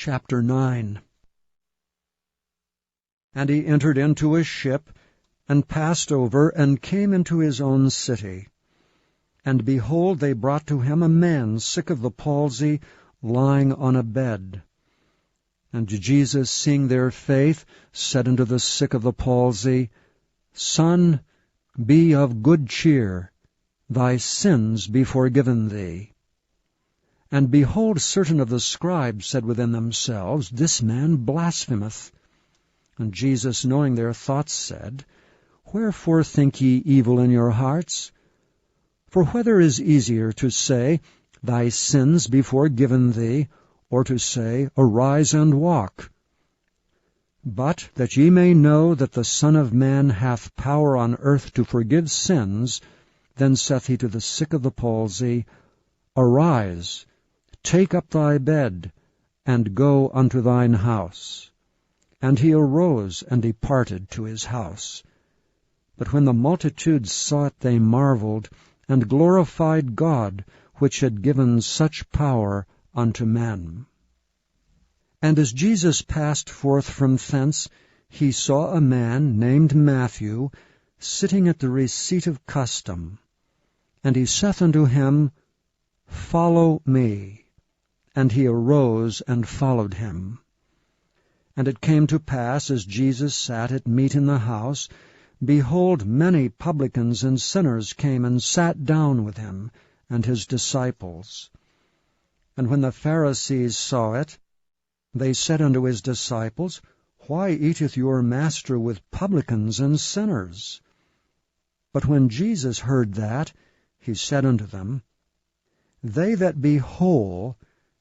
Chapter 9. And he entered into a ship, and passed over, and came into his own city. And behold, they brought to him a man sick of the palsy, lying on a bed. And Jesus, seeing their faith, said unto the sick of the palsy, Son, be of good cheer, thy sins be forgiven thee. And behold, certain of the scribes said within themselves, This man blasphemeth. And Jesus, knowing their thoughts, said, Wherefore think ye evil in your hearts? For whether is easier to say, Thy sins be forgiven thee, or to say, Arise and walk? But that ye may know that the Son of Man hath power on earth to forgive sins, then saith he to the sick of the palsy, Arise, take up thy bed, and go unto thine house. And he arose and departed to his house. But when the multitudes saw it, they marveled, and glorified God, which had given such power unto men. And as Jesus passed forth from thence, he saw a man named Matthew sitting at the receipt of custom. And he saith unto him, Follow me. And he arose and followed him. And it came to pass, as Jesus sat at meat in the house, behold, many publicans and sinners came and sat down with him and his disciples. And when the Pharisees saw it, they said unto his disciples, Why eateth your master with publicans and sinners? But when Jesus heard that, he said unto them, They that be whole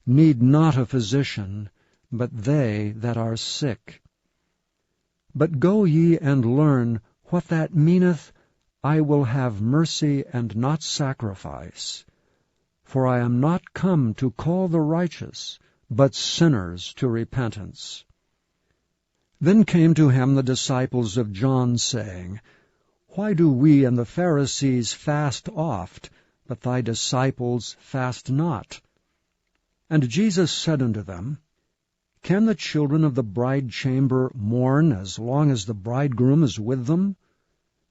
need not a physician, but they that are sick. But go ye and learn what that meaneth, I will have mercy and not sacrifice. For I am not come to call the righteous, but sinners to repentance. Then came to him the disciples of John, saying, Why do we and the Pharisees fast oft, but thy disciples fast not? And Jesus said unto them, Can the children of the bridechamber mourn as long as the bridegroom is with them?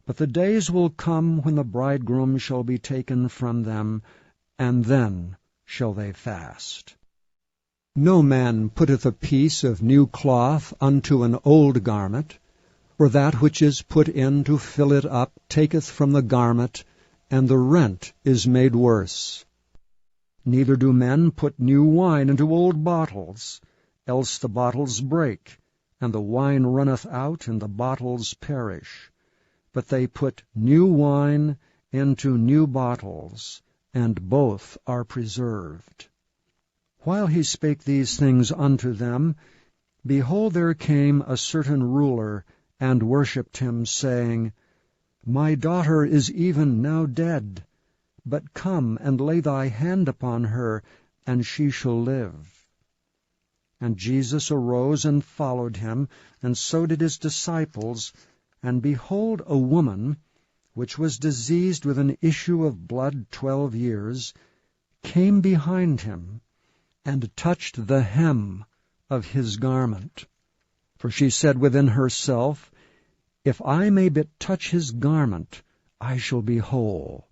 But the days will come when the bridegroom shall be taken from them, and then shall they fast. No man putteth a piece of new cloth unto an old garment, for that which is put in to fill it up taketh from the garment, and the rent is made worse. Neither do men put new wine into old bottles, else the bottles break, and the wine runneth out, and the bottles perish. But they put new wine into new bottles, and both are preserved. While he spake these things unto them, behold, there came a certain ruler, and worshipped him, saying, My daughter is even now dead, but come and lay thy hand upon her, and she shall live. And Jesus arose and followed him, and so did his disciples. And behold, a woman, which was diseased with an issue of blood 12 years, came behind him, and touched the hem of his garment. For she said within herself, If I may but touch his garment, I shall be whole.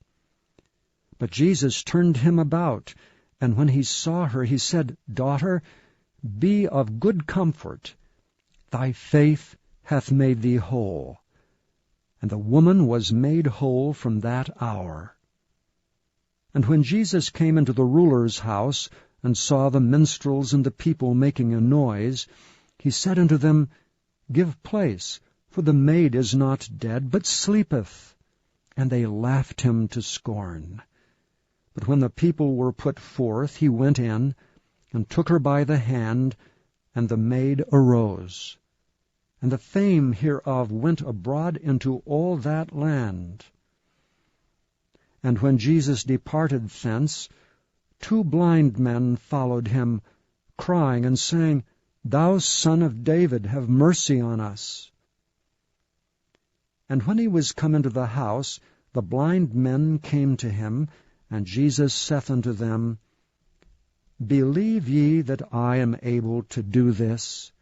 But Jesus turned him about, and when he saw her, he said, Daughter, be of good comfort, thy faith hath made thee whole. And the woman was made whole from that hour. And when Jesus came into the ruler's house, and saw the minstrels and the people making a noise, he said unto them, Give place, for the maid is not dead, but sleepeth. And they laughed him to scorn. But when the people were put forth, he went in, and took her by the hand, and the maid arose. And the fame hereof went abroad into all that land. And when Jesus departed thence, 2 blind men followed him, crying and saying, Thou Son of David, have mercy on us. And when he was come into the house, the blind men came to him, and Jesus saith unto them, Believe ye that I am able to do this?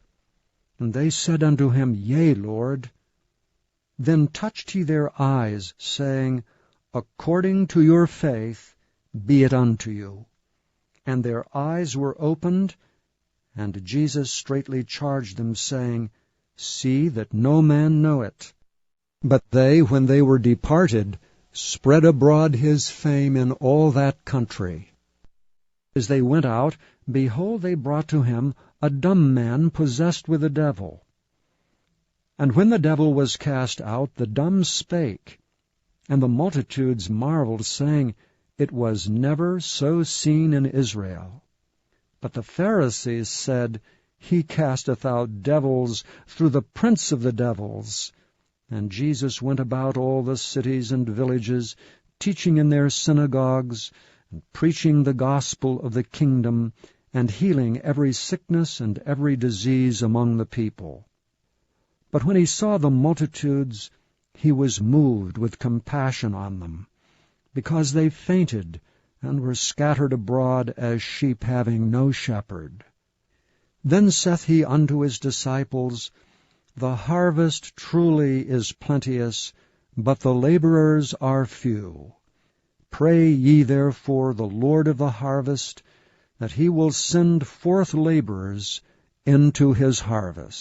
And they said unto him, Yea, Lord. Then touched he their eyes, saying, According to your faith be it unto you. And their eyes were opened, and Jesus straitly charged them, saying, See that no man know it. But they, when they were departed, spread abroad his fame in all that country. As they went out, behold, they brought to him a dumb man possessed with a devil. And when the devil was cast out, the dumb spake. And the multitudes marveled, saying, It was never so seen in Israel. But the Pharisees said, He casteth out devils through the prince of the devils. And Jesus went about all the cities and villages, teaching in their synagogues, and preaching the gospel of the kingdom, and healing every sickness and every disease among the people. But when he saw the multitudes, he was moved with compassion on them, because they fainted, and were scattered abroad as sheep having no shepherd. Then saith he unto his disciples, The harvest truly is plenteous, but the laborers are few. Pray ye therefore the Lord of the harvest, that he will send forth laborers into his harvest.